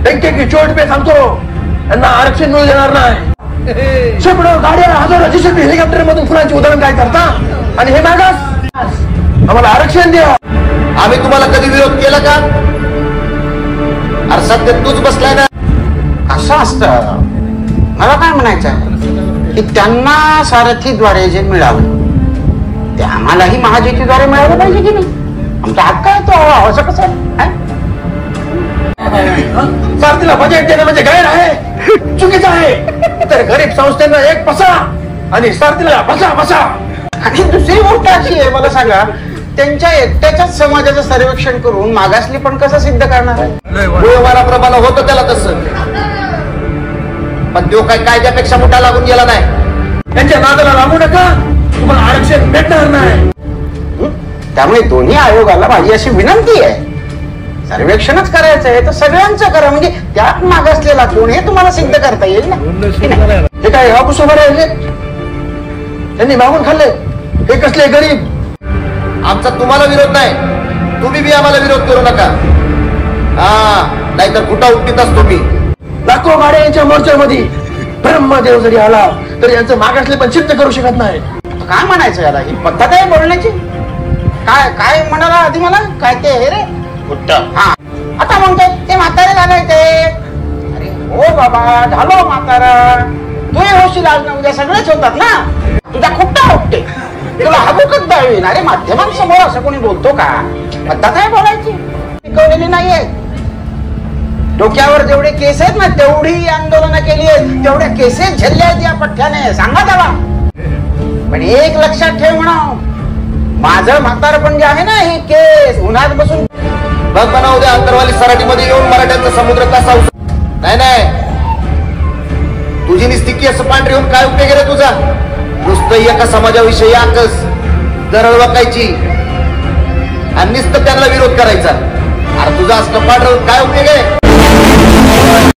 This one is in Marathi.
डंके की चोट पे सांगतो, यांना आरक्षण मिळू देणार नाही. शेकडो गाड्या, हजारो जेसीबी, हेलिकॉप्टर मधून फुलांची उधळण काय करता आणि हे मागास, आम्हाला आरक्षण द्या. आम्ही तुम्हाला कधी विरोध केला का? अरे सध्या तूच बसलाय ना. असं असतं. मला काय म्हणायचं की त्यांना सारथीद्वारे जे मिळालं ते आम्हालाही महायुतीद्वारे मिळालं पाहिजे की नाही? आमचा हक्क आहे तो. असं कसं सारथीला बजेट देणं म्हणजे गैर आहे, चुकीचं आहे. तर गरीब संस्थांना एक पसा आणि सारथीला बसा बसा. आणि दुसरी गोष्ट अशी आहे, मला सांगा, त्यांच्या एकट्याच्याच समाजाचं सर्वेक्षण करून मागासली पण कसं सिद्ध करणार आहे? वयोमानाप्रमाणे होतं त्याला तसं, पण तो काही कायद्यापेक्षा मोठा लागून गेला नाही. त्यांच्या नादाला लागू नका, तुम्हाला आरक्षण भेटणार नाही. त्यामुळे दोन्ही आयोगाला माझी अशी विनंती आहे, सर्वेक्षणच करायचं आहे तर सगळ्यांचं करा, म्हणजे त्यात मागासलेला कोण हे तुम्हाला सिद्ध करता येईल ना. हे काय हापूस उभं राहिले, त्यांनी मागून खाल्ले, हे कसले गरीब. आमचा तुम्हाला विरोध नाही, तुम्ही बी आम्हाला विरोध करू नका. हा, नाहीतर कुठं उपटीत असतो मी. लाखो गाड्या यांच्या मोर्चामध्ये ब्रह्मदेव जरी आला तरी यांचं मागासले पण सिद्ध करू शकत नाही. काय म्हणायचं याला? ही पद्धत आहे बोलण्याची? काय काय म्हणाला आधी मला? काय ते हे रे हा, आता म्हणतो ते म्हातारे झालंय ते. अरे हो बाबा, झालो म्हातारा. तू होशील आज ना उद्या, सगळेच होतात ना. तुझा खुट्टा उठते, तुला हबूकच द्यावी. अरे माध्यमांसमोर असं कोणी बोलतो का? पद्धत आहे बोलायची, शिकवलेली नाहीये. डोक्यावर जेवढे केस आहेत ना तेवढी आंदोलनं केली आहेत, तेवढ्या केसेस झेलल्या आहेत या पठ्ठ्याने. सांगा त्याला. पण एक लक्षात ठेव म्हणा, माझं म्हातारपण जे आहे ना, हे केस उन्हात बसून बघ म्हणा उद्या अंतरवाली सराटीमध्ये येऊन मराठ्यांचा समुद्र कसा. नाही नाही, तुझी निस्तिकी असं पांढरी होऊन काय उपयोग रे तुझा? नुसतं एका समाजाविषयी आकस दरळ वाकायची आणि नुसतं त्यांना विरोध करायचा. अरे तुझा असं पांढरं काय उपयोग आहे?